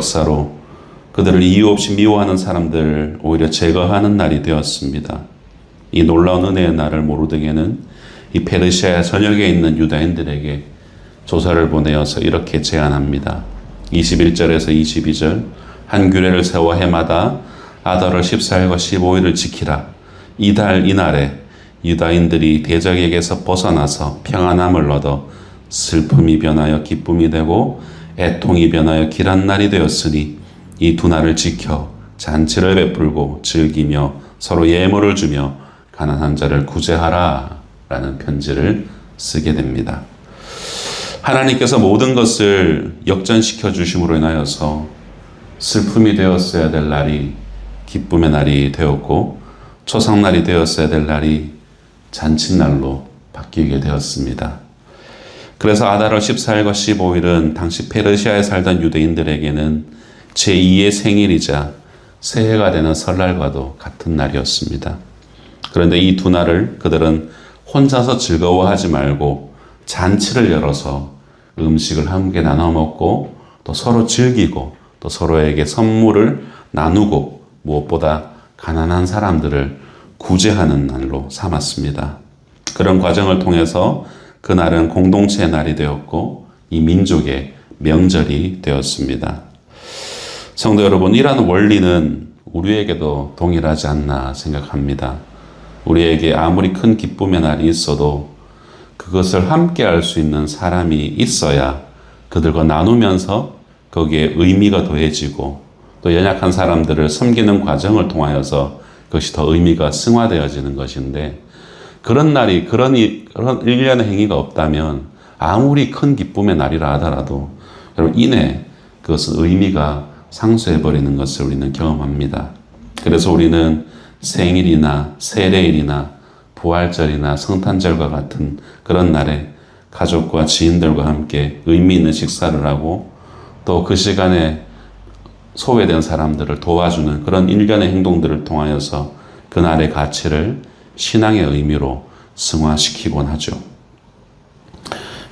역사로 그들을 이유 없이 미워하는 사람들 오히려 제거하는 날이 되었습니다. 이 놀라운 은혜의 날을 모르드게는 이 페르시아 전역에 있는 유다인들에게 조사를 보내어서 이렇게 제안합니다. 21절에서 22절 한 규례를 세워 해마다 아달월 14일과 15일을 지키라. 이달 이날에 유다인들이 대적에게서 벗어나서 평안함을 얻어 슬픔이 변하여 기쁨이 되고 애통이 변하여 길한 날이 되었으니 이 두 날을 지켜 잔치를 베풀고 즐기며 서로 예물을 주며 가난한 자를 구제하라 라는 편지를 쓰게 됩니다. 하나님께서 모든 것을 역전시켜 주심으로 인하여서 슬픔이 되었어야 될 날이 기쁨의 날이 되었고 초상날이 되었어야 될 날이 잔칫날로 바뀌게 되었습니다. 그래서 아달월 14일과 15일은 당시 페르시아에 살던 유대인들에게는 제2의 생일이자 새해가 되는 설날과도 같은 날이었습니다. 그런데 이 두 날을 그들은 혼자서 즐거워하지 말고 잔치를 열어서 음식을 함께 나눠 먹고 또 서로 즐기고 또 서로에게 선물을 나누고 무엇보다 가난한 사람들을 구제하는 날로 삼았습니다. 그런 과정을 통해서 그날은 공동체의 날이 되었고 이 민족의 명절이 되었습니다. 성도 여러분, 이러한 원리는 우리에게도 동일하지 않나 생각합니다. 우리에게 아무리 큰 기쁨의 날이 있어도 그것을 함께 할 수 있는 사람이 있어야 그들과 나누면서 거기에 의미가 더해지고 또 연약한 사람들을 섬기는 과정을 통하여서 그것이 더 의미가 승화되어지는 것인데 그런 날이 그런 일련의 행위가 없다면 아무리 큰 기쁨의 날이라 하더라도 여러분 이내 그것은 의미가 상쇄해버리는 것을 우리는 경험합니다. 그래서 우리는 생일이나 세례일이나 부활절이나 성탄절과 같은 그런 날에 가족과 지인들과 함께 의미 있는 식사를 하고 또 그 시간에 소외된 사람들을 도와주는 그런 일련의 행동들을 통하여서 그날의 가치를 신앙의 의미로 승화시키곤 하죠.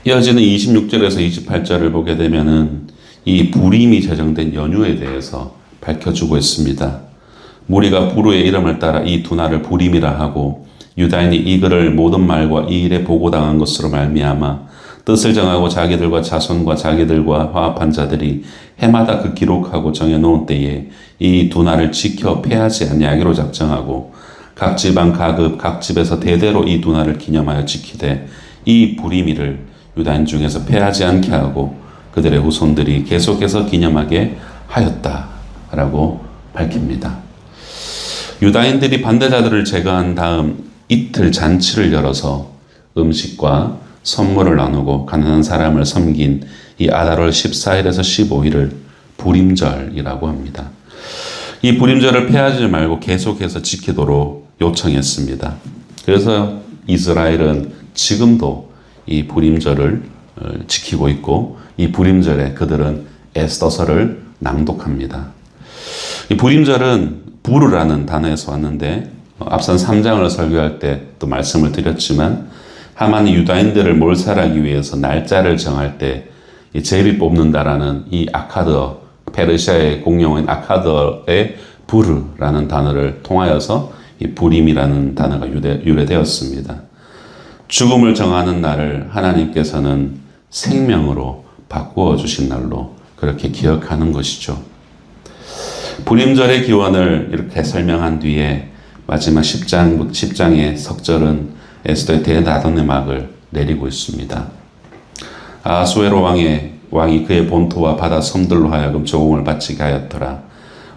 이어지는 26절에서 28절을 보게 되면은 이 부림이 제정된 연휴에 대해서 밝혀주고 있습니다. 무리가 부르의 이름을 따라 이 두 날을 부림이라 하고 유다인이 이 글을 모든 말과 이 일에 보고당한 것으로 말미암아 뜻을 정하고 자기들과 자손과 자기들과 화합한 자들이 해마다 그 기록하고 정해놓은 때에 이 두 날을 지켜 폐하지 아니하기로 작정하고 각 지방 각읍 각 집에서 대대로 이 두 날을 기념하여 지키되 이 부림이를 유다인 중에서 폐하지 않게 하고 그들의 후손들이 계속해서 기념하게 하였다라고 밝힙니다. 유다인들이 반대자들을 제거한 다음 이틀 잔치를 열어서 음식과 선물을 나누고 가난한 사람을 섬긴 이 아달월 14일에서 15일을 부림절이라고 합니다. 이 부림절을 폐하지 말고 계속해서 지키도록 요청했습니다. 그래서 이스라엘은 지금도 이 부림절을 지키고 있고 이 부림절에 그들은 에스더서를 낭독합니다. 이 부림절은 부르라는 단어에서 왔는데 앞선 3장을 설교할 때 또 말씀을 드렸지만 하만이 유다인들을 몰살하기 위해서 날짜를 정할 때 이 제비 뽑는다라는 이 아카드어, 페르시아의 공용어인 아카드어의 부르라는 단어를 통하여서 이 부림이라는 단어가 유래되었습니다. 죽음을 정하는 날을 하나님께서는 생명으로 바꾸어 주신 날로 그렇게 기억하는 것이죠. 부림절의 기원을 이렇게 설명한 뒤에 마지막 10장의 석절은 에스더의 대다돈의 막을 내리고 있습니다. 아하수에로 왕이 그의 본토와 바다 섬들로 하여금 조공을 바치게 하였더라.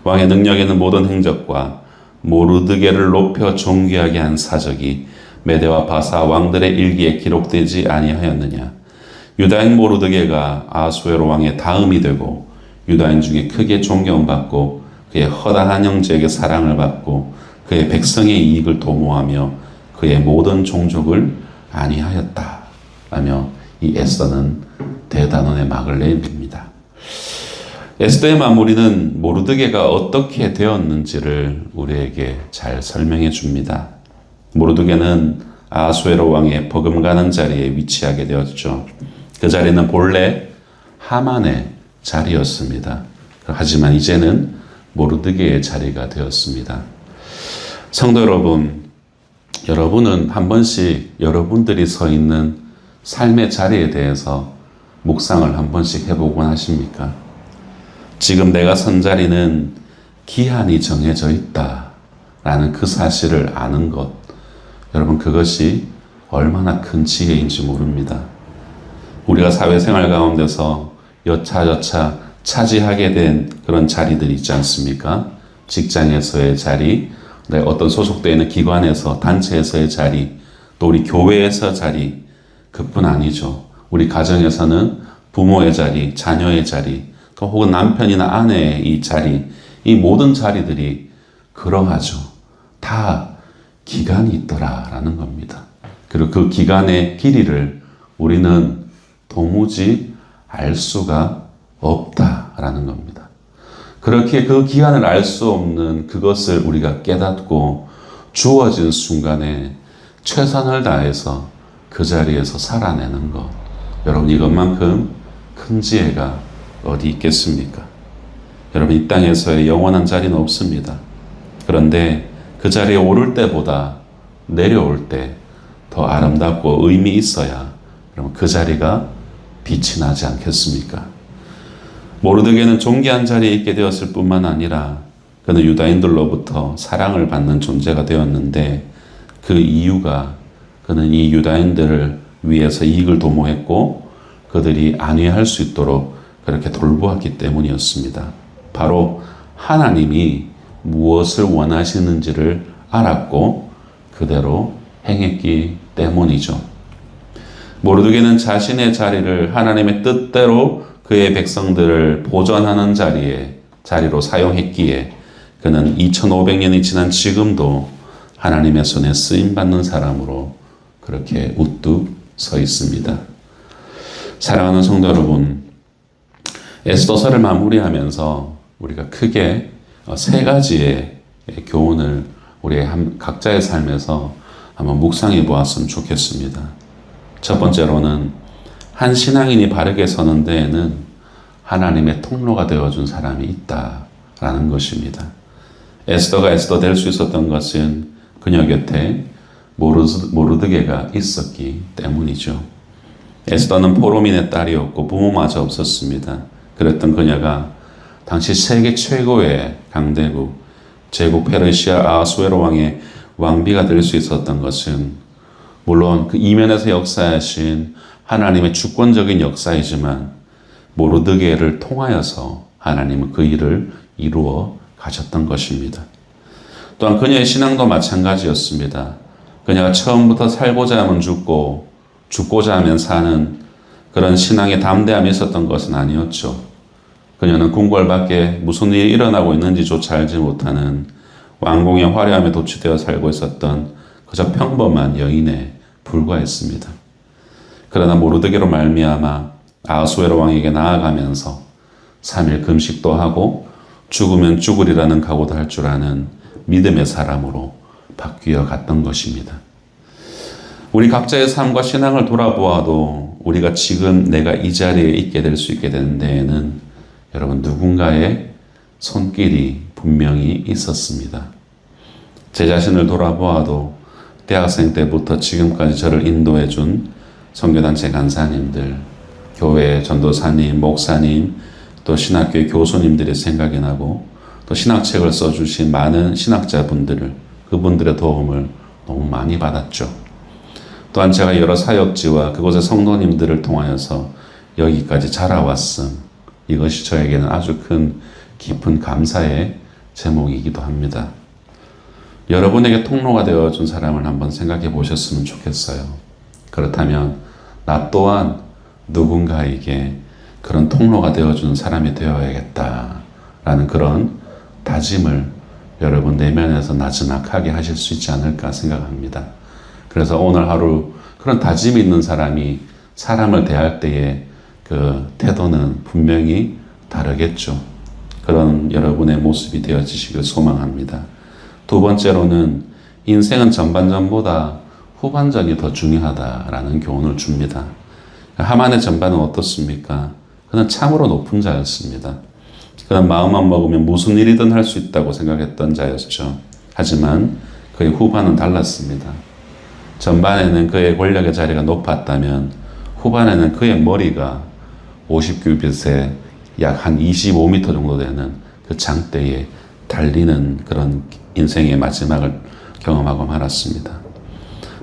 왕의 능력에는 모든 행적과 모르드게를 높여 존귀하게 한 사적이 메대와 바사 왕들의 일기에 기록되지 아니하였느냐. 유다인 모르드게가 아하수에로 왕의 다음이 되고 유다인 중에 크게 존경받고 그의 허다한 형제에게 사랑을 받고 그의 백성의 이익을 도모하며 그의 모든 종족을 안위하였다 라며 이 에스더는 대단원의 막을 내립니다. 에스더의 마무리는 모르드게가 어떻게 되었는지를 우리에게 잘 설명해 줍니다. 모르드게는 아하수에로 왕의 버금가는 자리에 위치하게 되었죠. 그 자리는 본래 하만의 자리였습니다. 하지만 이제는 모르드게의 자리가 되었습니다. 성도 여러분, 여러분은 한 번씩 여러분들이 서 있는 삶의 자리에 대해서 묵상을 한 번씩 해보곤 하십니까? 지금 내가 선 자리는 기한이 정해져 있다라는 그 사실을 아는 것, 여러분 그것이 얼마나 큰 지혜인지 모릅니다. 우리가 사회생활 가운데서 여차저차 차지하게 된 그런 자리들이 있지 않습니까? 직장에서의 자리, 어떤 소속되어 있는 기관에서, 단체에서의 자리, 또 우리 교회에서 자리, 그뿐 아니죠. 우리 가정에서는 부모의 자리, 자녀의 자리, 또 혹은 남편이나 아내의 이 자리, 이 모든 자리들이 그러하죠. 다 기간이 있더라라는 겁니다. 그리고 그 기간의 길이를 우리는 도무지 알 수가 없다라는 겁니다. 그렇게 그 기한을 알 수 없는 그것을 우리가 깨닫고 주어진 순간에 최선을 다해서 그 자리에서 살아내는 것. 여러분 이것만큼 큰 지혜가 어디 있겠습니까? 여러분 이 땅에서의 영원한 자리는 없습니다. 그런데 그 자리에 오를 때보다 내려올 때 더 아름답고 의미 있어야 여러분 그 자리가 빛이 나지 않겠습니까? 모르드게는 존귀한 자리에 있게 되었을 뿐만 아니라 그는 유다인들로부터 사랑을 받는 존재가 되었는데 그 이유가 그는 이 유다인들을 위해서 이익을 도모했고 그들이 안위할 수 있도록 그렇게 돌보았기 때문이었습니다. 바로 하나님이 무엇을 원하시는지를 알았고 그대로 행했기 때문이죠. 모르드게는 자신의 자리를 하나님의 뜻대로 그의 백성들을 보존하는 자리로 사용했기에 그는 2500년이 지난 지금도 하나님의 손에 쓰임받는 사람으로 그렇게 우뚝 서 있습니다. 사랑하는 성도 여러분, 에스더서를 마무리하면서 우리가 크게 세 가지의 교훈을 우리의 각자의 삶에서 한번 묵상해 보았으면 좋겠습니다. 첫 번째로는 한 신앙인이 바르게 서는 데에는 하나님의 통로가 되어준 사람이 있다라는 것입니다. 에스더가 에스더 될 수 있었던 것은 그녀 곁에 모르드게가 있었기 때문이죠. 에스더는 포로민의 딸이었고 부모마저 없었습니다. 그랬던 그녀가 당시 세계 최고의 강대국 제국 페르시아 아하수에로 왕의 왕비가 될 수 있었던 것은 물론 그 이면에서 역사하신 하나님의 주권적인 역사이지만 모르드게를 통하여서 하나님은 그 일을 이루어 가셨던 것입니다. 또한 그녀의 신앙도 마찬가지였습니다. 그녀가 처음부터 살고자 하면 죽고 죽고자 하면 사는 그런 신앙의 담대함이 있었던 것은 아니었죠. 그녀는 궁궐 밖에 무슨 일이 일어나고 있는지조차 알지 못하는 왕궁의 화려함에 도취되어 살고 있었던 그저 평범한 여인에 불과했습니다. 그러나 모르드게로 말미암아 아하수에로 왕에게 나아가면서 3일 금식도 하고 죽으면 죽으리라는 각오도 할 줄 아는 믿음의 사람으로 바뀌어 갔던 것입니다. 우리 각자의 삶과 신앙을 돌아보아도 우리가 지금 내가 이 자리에 있게 될 수 있게 된 데에는 여러분 누군가의 손길이 분명히 있었습니다. 제 자신을 돌아보아도 대학생 때부터 지금까지 저를 인도해 준 선교단체 간사님들, 교회 전도사님, 목사님, 또 신학교의 교수님들이 생각이 나고 또 신학책을 써주신 많은 신학자분들을 그분들의 도움을 너무 많이 받았죠. 또한 제가 여러 사역지와 그곳의 성도님들을 통하여서 여기까지 자라왔음. 이것이 저에게는 아주 큰 깊은 감사의 제목이기도 합니다. 여러분에게 통로가 되어준 사람을 한번 생각해 보셨으면 좋겠어요. 그렇다면 나 또한 누군가에게 그런 통로가 되어준 사람이 되어야겠다라는 그런 다짐을 여러분 내면에서 나지막하게 하실 수 있지 않을까 생각합니다. 그래서 오늘 하루 그런 다짐이 있는 사람이 사람을 대할 때의 그 태도는 분명히 다르겠죠. 그런 여러분의 모습이 되어지시길 소망합니다. 두 번째로는 인생은 전반전보다 후반전이 더 중요하다라는 교훈을 줍니다. 하만의 전반은 어떻습니까? 그는 참으로 높은 자였습니다. 그는 마음만 먹으면 무슨 일이든 할 수 있다고 생각했던 자였죠. 하지만 그의 후반은 달랐습니다. 전반에는 그의 권력의 자리가 높았다면 후반에는 그의 머리가 50규빗에 약 한 25m 정도 되는 그 장대에 달리는 그런 인생의 마지막을 경험하고 말았습니다.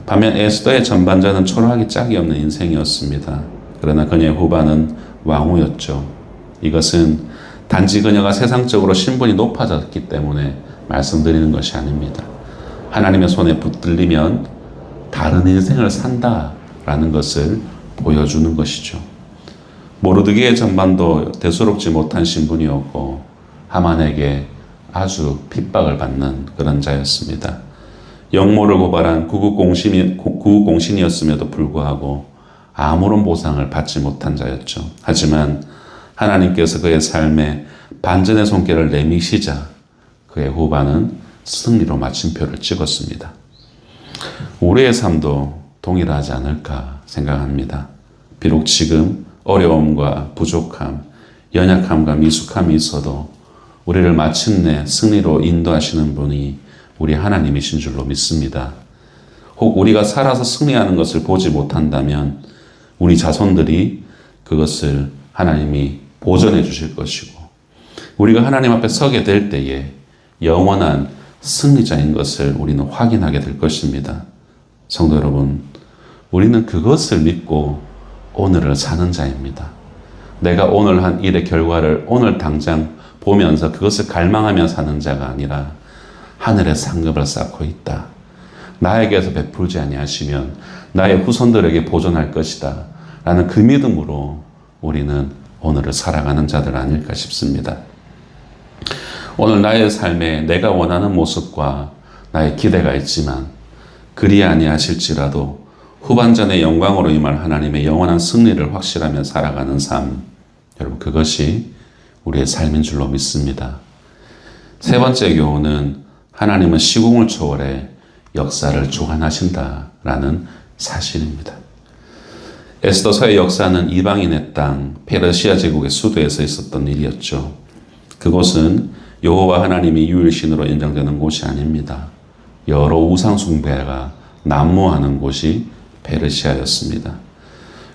반면 에스더의 전반전은 초라하기 짝이 없는 인생이었습니다. 그러나 그녀의 후반은 왕후였죠. 이것은 단지 그녀가 세상적으로 신분이 높아졌기 때문에 말씀드리는 것이 아닙니다. 하나님의 손에 붙들리면 다른 인생을 산다라는 것을 보여주는 것이죠. 모르드게의 전반도 대수롭지 못한 신분이었고 하만에게 아주 핍박을 받는 그런 자였습니다. 영모를 고발한 구국공신이었음에도 불구하고 아무런 보상을 받지 못한 자였죠. 하지만 하나님께서 그의 삶에 반전의 손길을 내미시자 그의 후반은 승리로 마침표를 찍었습니다. 우리의 삶도 동일하지 않을까 생각합니다. 비록 지금 어려움과 부족함, 연약함과 미숙함이 있어도 우리를 마침내 승리로 인도하시는 분이 우리 하나님이신 줄로 믿습니다. 혹 우리가 살아서 승리하는 것을 보지 못한다면 우리 자손들이 그것을 하나님이 보전해 주실 것이고 우리가 하나님 앞에 서게 될 때에 영원한 승리자인 것을 우리는 확인하게 될 것입니다. 성도 여러분, 우리는 그것을 믿고 오늘을 사는 자입니다. 내가 오늘 한 일의 결과를 오늘 당장 보면서 그것을 갈망하며 사는 자가 아니라 하늘의 상급을 쌓고 있다. 나에게서 베풀지 아니하시면 나의 후손들에게 보존할 것이다. 라는 그 믿음으로 우리는 오늘을 살아가는 자들 아닐까 싶습니다. 오늘 나의 삶에 내가 원하는 모습과 나의 기대가 있지만 그리 아니하실지라도 후반전의 영광으로 임할 하나님의 영원한 승리를 확실하며 살아가는 삶, 여러분 그것이 우리의 삶인 줄로 믿습니다. 세 번째 교훈은 하나님은 시공을 초월해 역사를 주관하신다라는 사실입니다. 에스더서의 역사는 이방인의 땅 페르시아 제국의 수도에서 있었던 일이었죠. 그곳은 여호와 하나님이 유일신으로 인정되는 곳이 아닙니다. 여러 우상 숭배가 난무하는 곳이 페르시아였습니다.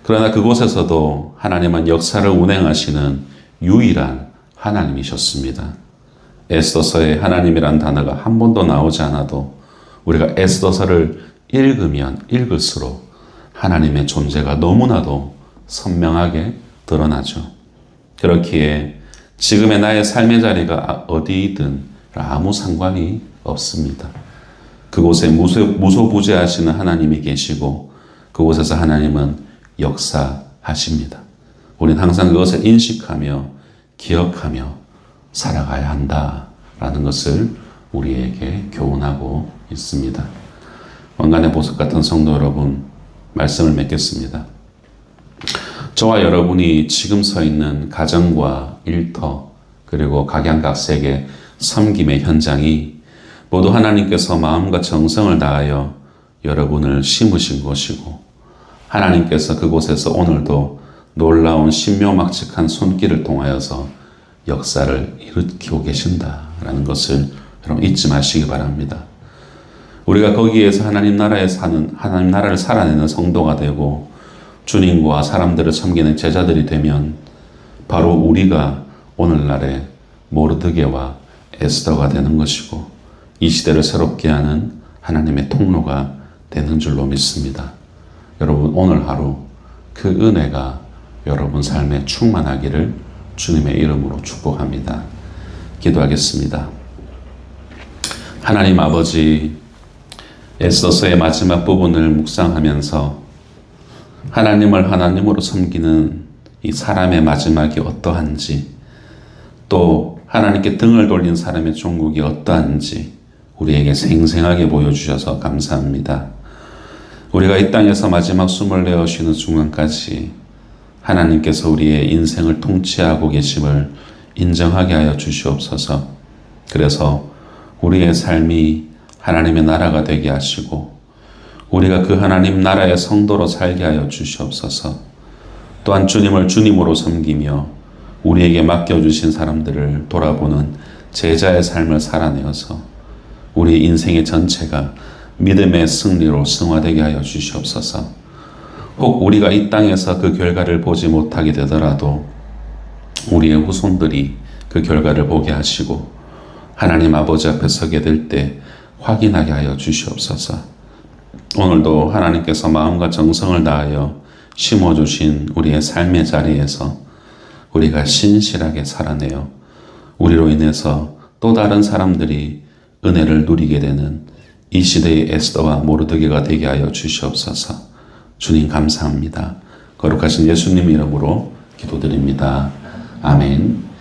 그러나 그곳에서도 하나님은 역사를 운행하시는 유일한 하나님이셨습니다. 에스더서에 하나님이란 단어가 한 번도 나오지 않아도 우리가 에스더서를 읽으면 읽을수록 하나님의 존재가 너무나도 선명하게 드러나죠. 그렇기에 지금의 나의 삶의 자리가 어디이든 아무 상관이 없습니다. 그곳에 무소부재하시는 하나님이 계시고 그곳에서 하나님은 역사하십니다. 우리는 항상 그것을 인식하며 기억하며 살아가야 한다라는 것을 우리에게 교훈하고 있습니다. 왕관의 보석 같은 성도 여러분, 말씀을 맺겠습니다. 저와 여러분이 지금 서 있는 가정과 일터 그리고 각양각색의 섬김의 현장이 모두 하나님께서 마음과 정성을 다하여 여러분을 심으신 곳이고 하나님께서 그곳에서 오늘도 놀라운 신묘막측한 손길을 통하여서 역사를 일으키고 계신다라는 것을 여러분 잊지 마시기 바랍니다. 우리가 거기에서 하나님 나라를 살아내는 성도가 되고 주님과 사람들을 섬기는 제자들이 되면 바로 우리가 오늘날의 모르드게와 에스더가 되는 것이고 이 시대를 새롭게 하는 하나님의 통로가 되는 줄로 믿습니다. 여러분 오늘 하루 그 은혜가 여러분 삶에 충만하기를 주님의 이름으로 축복합니다. 기도하겠습니다. 하나님 아버지, 에스더서의 마지막 부분을 묵상하면서 하나님을 하나님으로 섬기는 이 사람의 마지막이 어떠한지 또 하나님께 등을 돌린 사람의 종국이 어떠한지 우리에게 생생하게 보여주셔서 감사합니다. 우리가 이 땅에서 마지막 숨을 내어쉬는 순간까지 하나님께서 우리의 인생을 통치하고 계심을 인정하게 하여 주시옵소서. 그래서 우리의 삶이 하나님의 나라가 되게 하시고 우리가 그 하나님 나라의 성도로 살게 하여 주시옵소서. 또한 주님을 주님으로 섬기며 우리에게 맡겨주신 사람들을 돌아보는 제자의 삶을 살아내어서 우리 인생의 전체가 믿음의 승리로 승화되게 하여 주시옵소서. 혹 우리가 이 땅에서 그 결과를 보지 못하게 되더라도 우리의 후손들이 그 결과를 보게 하시고 하나님 아버지 앞에 서게 될 때 확인하게 하여 주시옵소서. 오늘도 하나님께서 마음과 정성을 다하여 심어주신 우리의 삶의 자리에서 우리가 신실하게 살아내어 우리로 인해서 또 다른 사람들이 은혜를 누리게 되는 이 시대의 에스더와 모르드게가 되게 하여 주시옵소서. 주님 감사합니다. 거룩하신 예수님 이름으로 기도드립니다. 아멘.